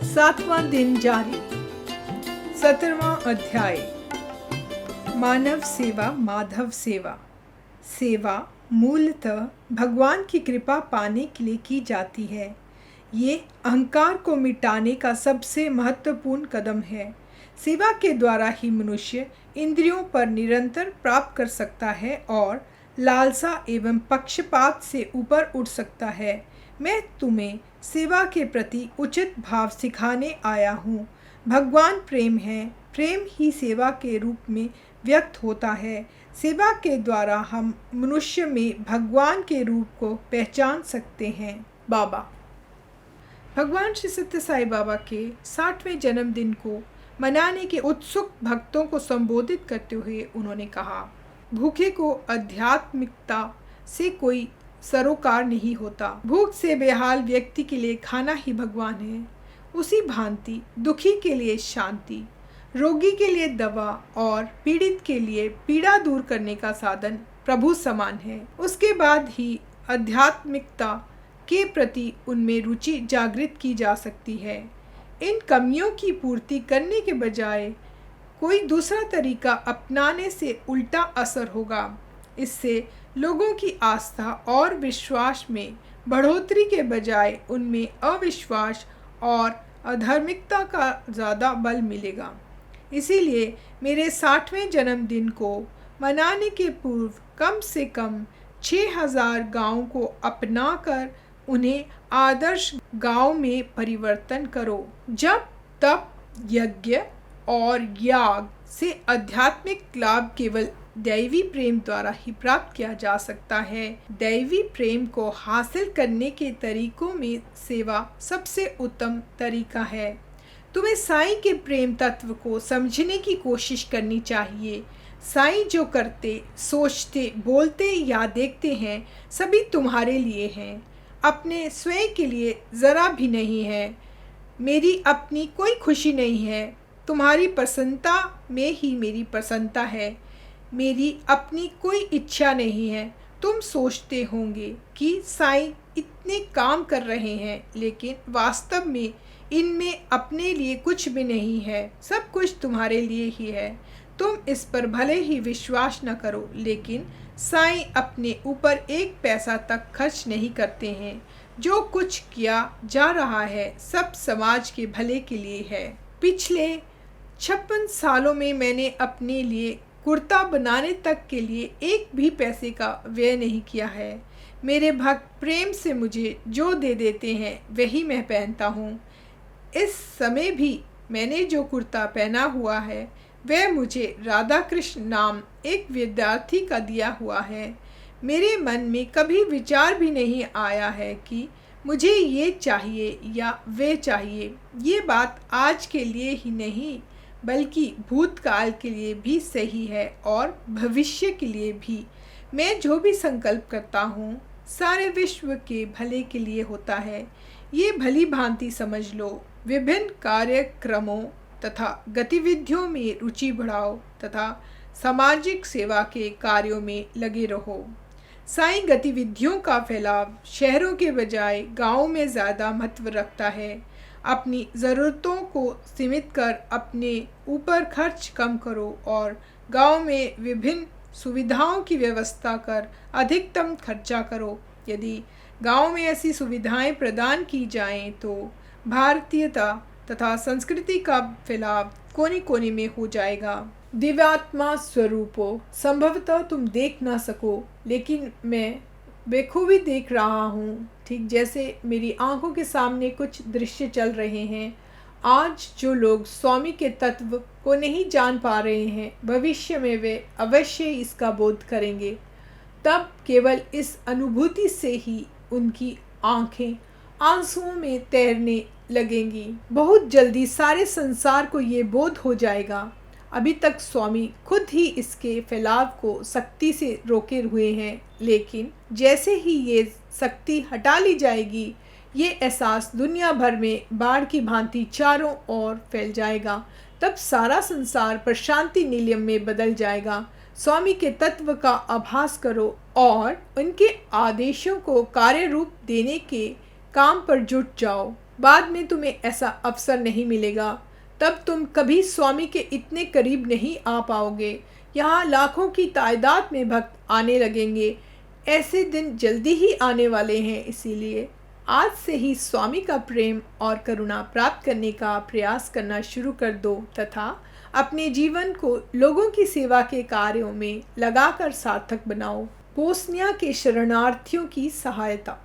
सातवां दिन जारी। 17वां अध्याय। मानव सेवा माधव सेवा। सेवा मूलतः भगवान की कृपा पाने के लिए की जाती है। ये अहंकार को मिटाने का सबसे महत्वपूर्ण कदम है। सेवा के द्वारा ही मनुष्य इंद्रियों पर निरंतर प्राप्त कर सकता है और लालसा एवं पक्षपात से ऊपर उठ सकता है। मैं तुम्हें सेवा के प्रति उचित भाव सिखाने आया हूँ। भगवान प्रेम है, प्रेम ही सेवा के रूप में व्यक्त होता है। सेवा के द्वारा हम मनुष्य में भगवान के रूप को पहचान सकते हैं। बाबा भगवान श्री सत्य साई बाबा के 60वें जन्मदिन को मनाने के उत्सुक भक्तों को संबोधित करते हुए उन्होंने कहा, भूखे को आध्यात्मिकता से कोई सरोकार नहीं होता। भूख से बेहाल व्यक्ति के लिए खाना ही भगवान है। उसी भांति दुखी के लिए शांति, रोगी के लिए दवा और पीड़ित के लिए पीड़ा दूर करने का साधन प्रभु समान है। उसके बाद ही आध्यात्मिकता के प्रति उनमें रुचि जागृत की जा सकती है। इन कमियों की पूर्ति करने के बजाय कोई दूसरा तरीका अपनाने से उल्टा असर होगा। इससे लोगों की आस्था और विश्वास में बढ़ोतरी के बजाय उनमें अविश्वास और अधार्मिकता का ज़्यादा बल मिलेगा। इसीलिए मेरे 60वें जन्मदिन को मनाने के पूर्व कम से कम 6000 गाँवों को अपनाकर उन्हें आदर्श गांव में परिवर्तन करो। जब तप, यज्ञ और याग से आध्यात्मिक लाभ केवल दैवी प्रेम द्वारा ही प्राप्त किया जा सकता है। दैवी प्रेम को हासिल करने के तरीकों में सेवा सबसे उत्तम तरीका है। तुम्हें साईं के प्रेम तत्व को समझने की कोशिश करनी चाहिए। साईं जो करते, सोचते, बोलते या देखते हैं, सभी तुम्हारे लिए हैं, अपने स्वयं के लिए ज़रा भी नहीं है। मेरी अपनी कोई खुशी नहीं है, तुम्हारी प्रसन्नता में ही मेरी प्रसन्नता है। मेरी अपनी कोई इच्छा नहीं है। तुम सोचते होंगे कि साईं इतने काम कर रहे हैं, लेकिन वास्तव में इनमें अपने लिए कुछ भी नहीं है, सब कुछ तुम्हारे लिए ही है। तुम इस पर भले ही विश्वास न करो, लेकिन साईं अपने ऊपर एक पैसा तक खर्च नहीं करते हैं। जो कुछ किया जा रहा है सब समाज के भले के लिए है। पिछले 56 सालों में मैंने अपने लिए कुर्ता बनाने तक के लिए एक भी पैसे का व्यय नहीं किया है। मेरे भक्त प्रेम से मुझे जो दे देते हैं वही मैं पहनता हूँ। इस समय भी मैंने जो कुर्ता पहना हुआ है वह मुझे राधा कृष्ण नाम एक विद्यार्थी का दिया हुआ है। मेरे मन में कभी विचार भी नहीं आया है कि मुझे ये चाहिए या वे चाहिए। ये बात आज के लिए ही नहीं बल्कि भूतकाल के लिए भी सही है और भविष्य के लिए भी। मैं जो भी संकल्प करता हूँ सारे विश्व के भले के लिए होता है। ये भली भांति समझ लो। विभिन्न कार्यक्रमों तथा गतिविधियों में रुचि बढ़ाओ तथा सामाजिक सेवा के कार्यों में लगे रहो। साईं गतिविधियों का फैलाव शहरों के बजाय गाँव में ज़्यादा महत्व रखता है। अपनी ज़रूरतों को सीमित कर अपने ऊपर खर्च कम करो और गांव में विभिन्न सुविधाओं की व्यवस्था कर अधिकतम खर्चा करो। यदि गांव में ऐसी सुविधाएं प्रदान की जाएं तो भारतीयता तथा संस्कृति का फैलाव कोने कोने में हो जाएगा। दिव्यात्मा स्वरूपों, संभवतः तुम देख ना सको, लेकिन मैं बेखूबी देख रहा हूँ, ठीक जैसे मेरी आंखों के सामने कुछ दृश्य चल रहे हैं। आज जो लोग स्वामी के तत्व को नहीं जान पा रहे हैं, भविष्य में वे अवश्य इसका बोध करेंगे। तब केवल इस अनुभूति से ही उनकी आंखें आंसुओं में तैरने लगेंगी। बहुत जल्दी सारे संसार को ये बोध हो जाएगा। अभी तक स्वामी खुद ही इसके फैलाव को सख्ती से रोके हुए हैं, लेकिन जैसे ही ये सख्ती हटा ली जाएगी, ये एहसास दुनिया भर में बाढ़ की भांति चारों ओर फैल जाएगा। तब सारा संसार प्रशांति निलयम में बदल जाएगा। स्वामी के तत्व का आभास करो और उनके आदेशों को कार्य रूप देने के काम पर जुट जाओ। बाद में तुम्हें ऐसा अवसर नहीं मिलेगा, तब तुम कभी स्वामी के इतने करीब नहीं आ पाओगे। यहाँ लाखों की तादाद में भक्त आने लगेंगे। ऐसे दिन जल्दी ही आने वाले हैं, इसीलिए आज से ही स्वामी का प्रेम और करुणा प्राप्त करने का प्रयास करना शुरू कर दो तथा अपने जीवन को लोगों की सेवा के कार्यों में लगाकर सार्थक बनाओ। बोस्निया के शरणार्थियों की सहायता।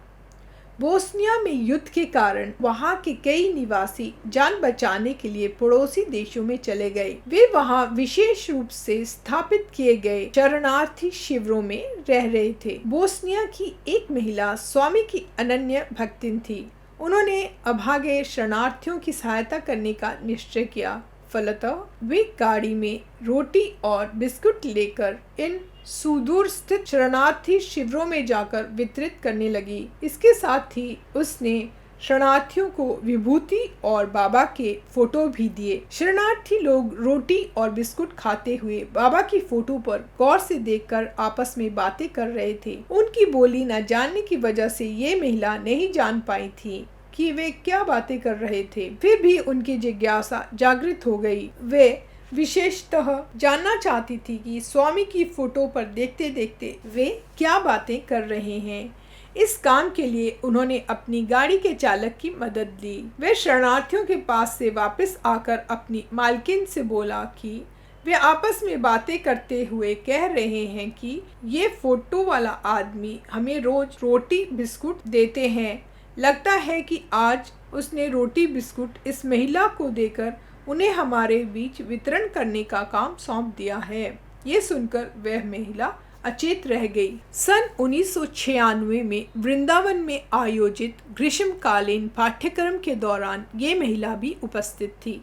बोस्निया में युद्ध के कारण वहां के कई निवासी जान बचाने के लिए पड़ोसी देशों में चले गए। वे वहां विशेष रूप से स्थापित किए गए शरणार्थी शिविरों में रह रहे थे। बोस्निया की एक महिला स्वामी की अनन्य भक्तिन थी। उन्होंने अभागे शरणार्थियों की सहायता करने का निश्चय किया। फलतः वे गाड़ी में रोटी और बिस्कुट लेकर इन सुदूर स्थित शरणार्थी शिविरों में जाकर वितरित करने लगी। इसके साथ ही उसने शरणार्थियों को विभूति और बाबा के फोटो भी दिए। शरणार्थी लोग रोटी और बिस्कुट खाते हुए बाबा की फोटो पर गौर से देखकर आपस में बातें कर रहे थे। उनकी बोली न जानने की वजह से ये महिला नहीं जान पाई थी कि वे क्या बातें कर रहे थे। फिर भी उनकी जिज्ञासा जागृत हो गई। वे विशेषतः जानना चाहती थी कि स्वामी की फोटो पर देखते देखते वे क्या बातें कर रहे हैं। इस काम के लिए उन्होंने अपनी गाड़ी के चालक की मदद ली। वे शरणार्थियों के पास से वापस आकर अपनी मालकिन से बोला कि वे आपस में बातें करते हुए कह रहे हैं कि ये फोटो वाला आदमी हमें रोज रोटी बिस्कुट देते हैं। लगता है कि आज उसने रोटी बिस्कुट इस महिला को देकर उन्हें हमारे बीच वितरण करने का काम सौंप दिया है। ये सुनकर वह महिला अचेत रह गई। सन 1996 में वृंदावन में आयोजित ग्रीष्मकालीन पाठ्यक्रम के दौरान ये महिला भी उपस्थित थी।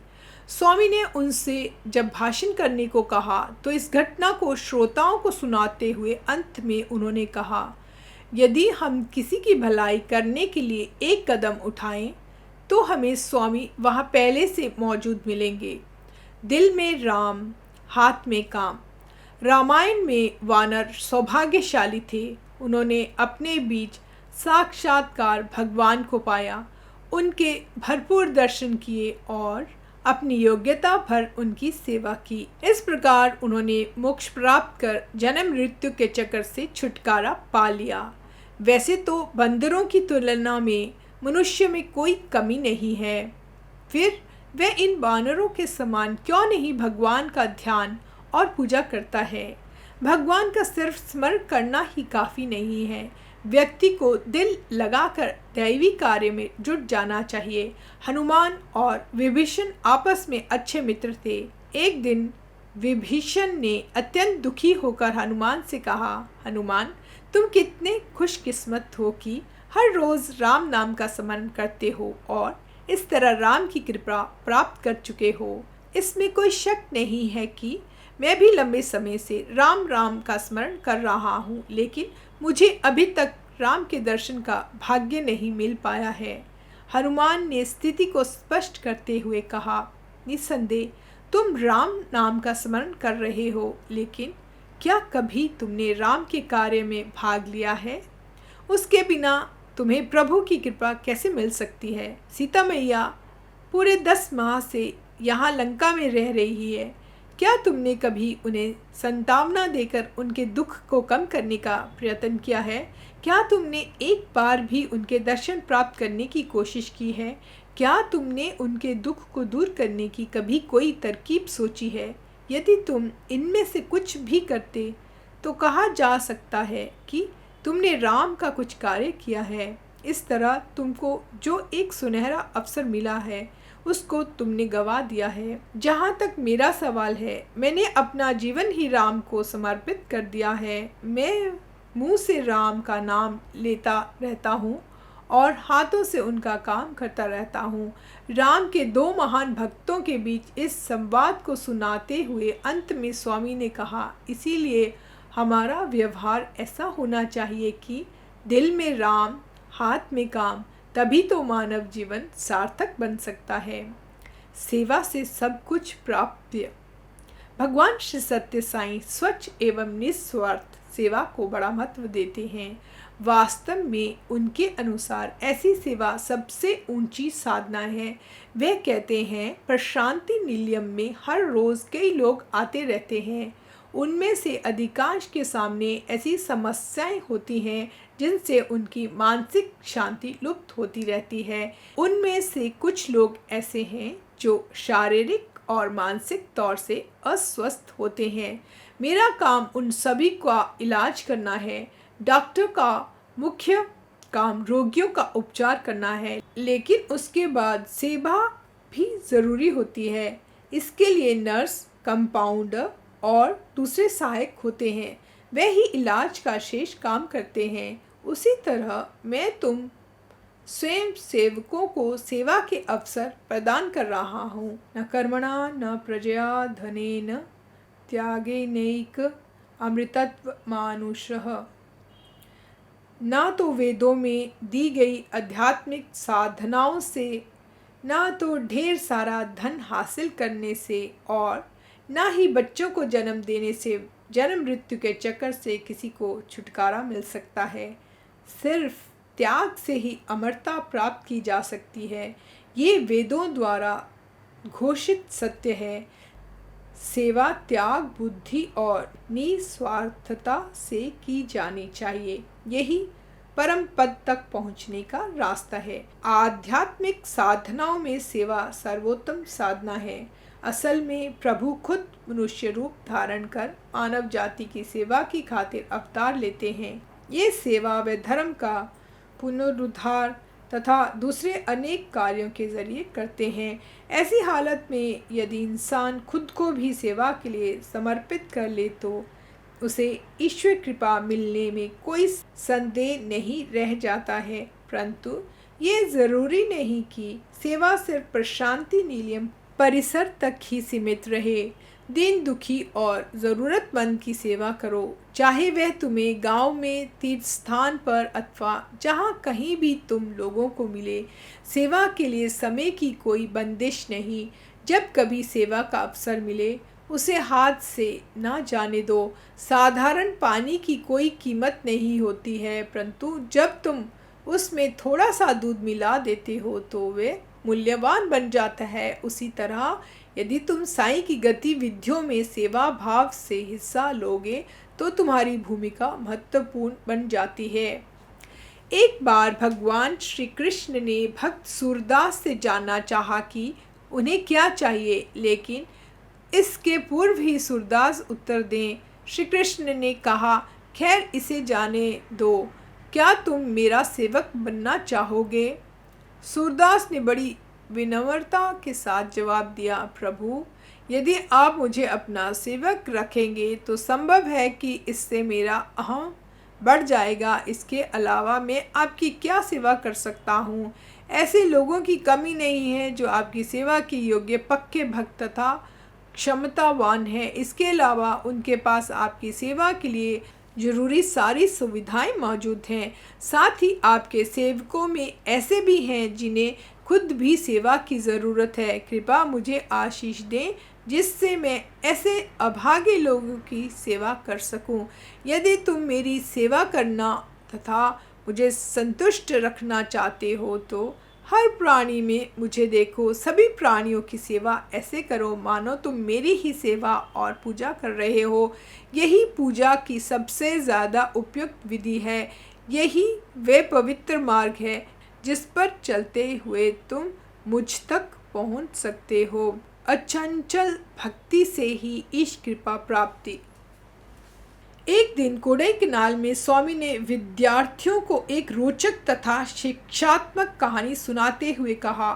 स्वामी ने उनसे जब भाषण करने को कहा तो इस घटना को श्रोताओं को सुनाते हुए अंत में उन्होंने कहा, यदि हम किसी की भलाई करने के लिए एक कदम उठाएं तो हमें स्वामी वहाँ पहले से मौजूद मिलेंगे। दिल में राम, हाथ में काम। रामायण में वानर सौभाग्यशाली थे। उन्होंने अपने बीच साक्षात्कार भगवान को पाया, उनके भरपूर दर्शन किए और अपनी योग्यता भर उनकी सेवा की। इस प्रकार उन्होंने मोक्ष प्राप्त कर जन्म मृत्यु के चक्कर से छुटकारा पा लिया। वैसे तो बंदरों की तुलना में मनुष्य में कोई कमी नहीं है, फिर वह इन बानरों के समान क्यों नहीं भगवान का ध्यान और पूजा करता है। भगवान का सिर्फ स्मरण करना ही काफ़ी नहीं है, व्यक्ति को दिल लगाकर दैवी कार्य में जुट जाना चाहिए। हनुमान और विभीषण आपस में अच्छे मित्र थे। एक दिन विभीषण ने अत्यंत दुखी होकर हनुमान से कहा, हनुमान, तुम कितने खुशकिस्मत हो कि हर रोज़ राम नाम का स्मरण करते हो और इस तरह राम की कृपा प्राप्त कर चुके हो। इसमें कोई शक नहीं है कि मैं भी लंबे समय से राम राम का स्मरण कर रहा हूँ, लेकिन मुझे अभी तक राम के दर्शन का भाग्य नहीं मिल पाया है। हनुमान ने स्थिति को स्पष्ट करते हुए कहा, निस्संदेह तुम राम नाम का स्मरण कर रहे हो, लेकिन क्या कभी तुमने राम के कार्य में भाग लिया है? उसके बिना तुम्हें प्रभु की कृपा कैसे मिल सकती है? सीता मैया पूरे 10 माह से यहाँ लंका में रह रही है। क्या तुमने कभी उन्हें संतावना देकर उनके दुख को कम करने का प्रयत्न किया है? क्या तुमने एक बार भी उनके दर्शन प्राप्त करने की कोशिश की है? क्या तुमने उनके दुख को दूर करने की कभी कोई तरकीब सोची है? यदि तुम इनमें से कुछ भी करते तो कहा जा सकता है कि तुमने राम का कुछ कार्य किया है। इस तरह तुमको जो एक सुनहरा अवसर मिला है उसको तुमने गवा दिया है। जहाँ तक मेरा सवाल है, मैंने अपना जीवन ही राम को समर्पित कर दिया है। मैं मुंह से राम का नाम लेता रहता हूँ और हाथों से उनका काम करता रहता हूँ। राम के 2 महान भक्तों के बीच इस संवाद को सुनाते हुए अंत में स्वामी ने कहा, इसीलिए हमारा व्यवहार ऐसा होना चाहिए कि दिल में राम, हाथ में काम, तभी तो मानव जीवन सार्थक बन सकता है। सेवा से सब कुछ प्राप्य। भगवान श्री सत्य साईं स्वच्छ एवं निस्वार्थ सेवा को बड़ा महत्व देते हैं। वास्तव में उनके अनुसार ऐसी सेवा सबसे ऊंची साधना है। वे कहते हैं, प्रशांति निलयम में हर रोज़ कई लोग आते रहते हैं। उनमें से अधिकांश के सामने ऐसी समस्याएं होती हैं जिनसे उनकी मानसिक शांति लुप्त होती रहती है। उनमें से कुछ लोग ऐसे हैं जो शारीरिक और मानसिक तौर से अस्वस्थ होते हैं। मेरा काम उन सभी का इलाज करना है। डॉक्टर का मुख्य काम रोगियों का उपचार करना है, लेकिन उसके बाद सेवा भी ज़रूरी होती है। इसके लिए नर्स, कंपाउंडर और दूसरे सहायक होते हैं। वे ही इलाज का शेष काम करते हैं। उसी तरह मैं तुम स्वयं सेवकों को सेवा के अवसर प्रदान कर रहा हूँ। न कर्मणा न प्रजया धनेन त्यागेनैक अमृतत्व मानुषः। ना तो वेदों में दी गई आध्यात्मिक साधनाओं से, ना तो ढेर सारा धन हासिल करने से, और ना ही बच्चों को जन्म देने से जन्म मृत्यु के चक्कर से किसी को छुटकारा मिल सकता है। सिर्फ त्याग से ही अमरता प्राप्त की जा सकती है। ये वेदों द्वारा घोषित सत्य है। सेवा त्याग, बुद्धि और निस्वार्थता से की जानी चाहिए। यही परम पद तक पहुंचने का रास्ता है। आध्यात्मिक साधनाओं में सेवा सर्वोत्तम साधना है। असल में प्रभु खुद मनुष्य रूप धारण कर मानव जाति की सेवा की खातिर अवतार लेते हैं। ये सेवा व धर्म का पुनरुद्धार तथा दूसरे अनेक कार्यों के जरिए करते हैं। ऐसी हालत में यदि इंसान खुद को भी सेवा के लिए समर्पित कर ले तो उसे ईश्वर कृपा मिलने में कोई संदेह नहीं रह जाता है। परंतु ये ज़रूरी नहीं कि सेवा सिर्फ प्रशांति निलयम परिसर तक ही सीमित रहे। दीन दुखी और ज़रूरतमंद की सेवा करो, चाहे वह तुम्हें गांव में, तीर्थ स्थान पर अथवा जहां कहीं भी तुम लोगों को मिले। सेवा के लिए समय की कोई बंदिश नहीं। जब कभी सेवा का अवसर मिले उसे हाथ से ना जाने दो। साधारण पानी की कोई कीमत नहीं होती है, परंतु जब तुम उसमें थोड़ा सा दूध मिला देते हो तो वे मूल्यवान बन जाता है। उसी तरह यदि तुम साईं की गतिविधियों में सेवा भाव से हिस्सा लोगे तो तुम्हारी भूमिका महत्वपूर्ण बन जाती है। एक बार भगवान श्री कृष्ण ने भक्त सूरदास से जानना चाहा कि उन्हें क्या चाहिए, लेकिन इसके पूर्व ही सूरदास उत्तर दें। श्री कृष्ण ने कहा, खैर इसे जाने दो, क्या तुम मेरा सेवक बनना चाहोगे? सूरदास ने बड़ी विनम्रता के साथ जवाब दिया, प्रभु यदि आप मुझे अपना सेवक रखेंगे तो संभव है कि इससे मेरा अहम बढ़ जाएगा। इसके अलावा मैं आपकी क्या सेवा कर सकता हूँ? ऐसे लोगों की कमी नहीं है जो आपकी सेवा के योग्य पक्के भक्त तथा क्षमतावान हैं। इसके अलावा उनके पास आपकी सेवा के लिए जरूरी सारी सुविधाएं मौजूद हैं। साथ ही आपके सेवकों में ऐसे भी हैं जिन्हें खुद भी सेवा की ज़रूरत है। कृपया मुझे आशीष दें जिससे मैं ऐसे अभागे लोगों की सेवा कर सकूं। यदि तुम मेरी सेवा करना तथा मुझे संतुष्ट रखना चाहते हो तो हर प्राणी में मुझे देखो। सभी प्राणियों की सेवा ऐसे करो मानो तुम मेरी ही सेवा और पूजा कर रहे हो। यही पूजा की सबसे ज़्यादा उपयुक्त विधि है। यही वे पवित्र मार्ग है जिस पर चलते हुए तुम मुझ तक पहुंच सकते हो। अचंचल भक्ति से ही ईश कृपा प्राप्ति। एक दिन कोडाईकनाल में स्वामी ने विद्यार्थियों को एक रोचक तथा शिक्षात्मक कहानी सुनाते हुए कहा,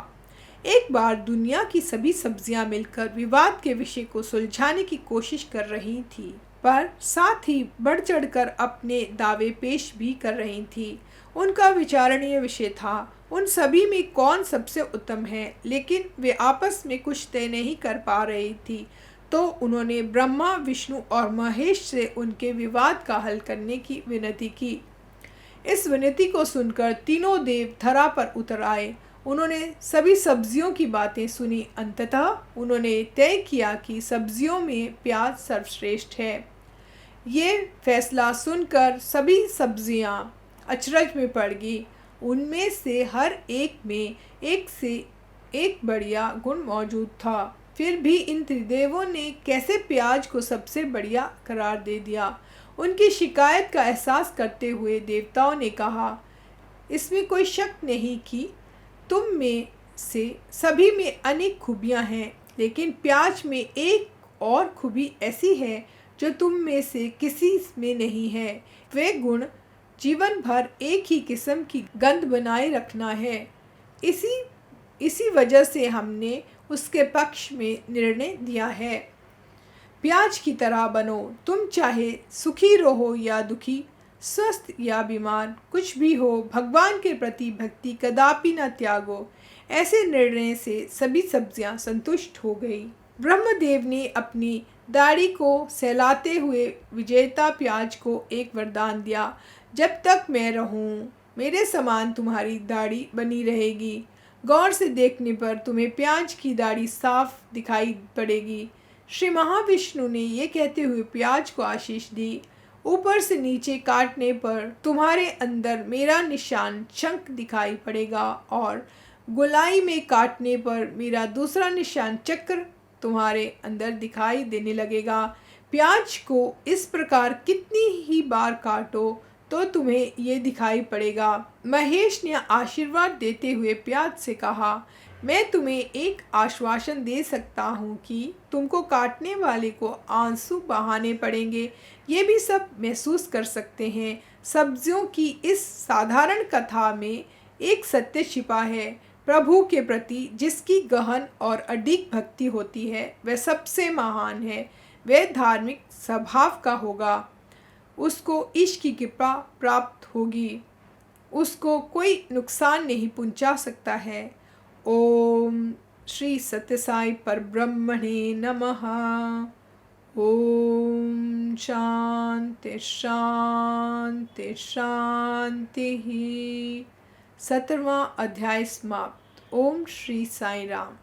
एक बार दुनिया की सभी सब्जियां मिलकर विवाद के विषय को सुलझाने की कोशिश कर रही थी, पर साथ ही बढ़ चढ़कर अपने दावे पेश भी कर रही थी। उनका विचारणीय विषय था उन सभी में कौन सबसे उत्तम है, लेकिन वे आपस में कुछ तय नहीं कर पा रही थी। तो उन्होंने ब्रह्मा, विष्णु और महेश से उनके विवाद का हल करने की विनती की। इस विनती को सुनकर तीनों देव धरा पर उतर आए। उन्होंने सभी सब्जियों की बातें सुनी। अंततः उन्होंने तय किया कि सब्जियों में प्याज सर्वश्रेष्ठ है। ये फैसला सुनकर सभी सब्जियां अचरज में पड़ गई। उनमें से हर एक में एक से एक बढ़िया गुण मौजूद था। फिर भी इन त्रिदेवों ने कैसे प्याज को सबसे बढ़िया करार दे दिया। उनकी शिकायत का एहसास करते हुए देवताओं ने कहा, इसमें कोई शक नहीं कि तुम में से सभी में अनेक खूबियां हैं, लेकिन प्याज में एक और खूबी ऐसी है जो तुम में से किसी में नहीं है। वे गुण जीवन भर एक ही किस्म की गंध बनाए रखना है। इसी वजह से हमने उसके पक्ष में निर्णय दिया है। प्याज की तरह बनो, तुम चाहे सुखी रहो या दुखी, स्वस्थ या बीमार, कुछ भी हो, भगवान के प्रति भक्ति कदापि न त्यागो। ऐसे निर्णय से सभी सब्जियां संतुष्ट हो गई। ब्रह्मदेव ने अपनी दाढ़ी को सहलाते हुए विजेता प्याज को एक वरदान दिया, जब तक मैं रहूं, मेरे समान तुम्हारी दाढ़ी बनी रहेगी। गौर से देखने पर तुम्हें प्याज की दाढ़ी साफ दिखाई पड़ेगी। श्री महाविष्णु ने ये कहते हुए प्याज को आशीष दी। ऊपर से नीचे काटने पर तुम्हारे अंदर मेरा निशान शंख दिखाई पड़ेगा और गोलाई में काटने पर मेरा दूसरा निशान चक्र तुम्हारे अंदर दिखाई देने लगेगा। प्याज को इस प्रकार कितनी ही बार काटो तो तुम्हें ये दिखाई पड़ेगा। महेश ने आशीर्वाद देते हुए प्याज से कहा, मैं तुम्हें एक आश्वासन दे सकता हूँ कि तुमको काटने वाले को आंसू बहाने पड़ेंगे। ये भी सब महसूस कर सकते हैं। सब्जियों की इस साधारण कथा में एक सत्य छिपा है। प्रभु के प्रति जिसकी गहन और अडिग भक्ति होती है वह सबसे महान है। वह धार्मिक स्वभाव का होगा, उसको ईश की कृपा प्राप्त होगी, उसको कोई नुकसान नहीं पहुंचा सकता है। ओम श्री सत्य साई परब्रह्मणे नमः। ओम शांति शांति शांति। 17वां अध्याय समाप्त। ओम श्री साई राम।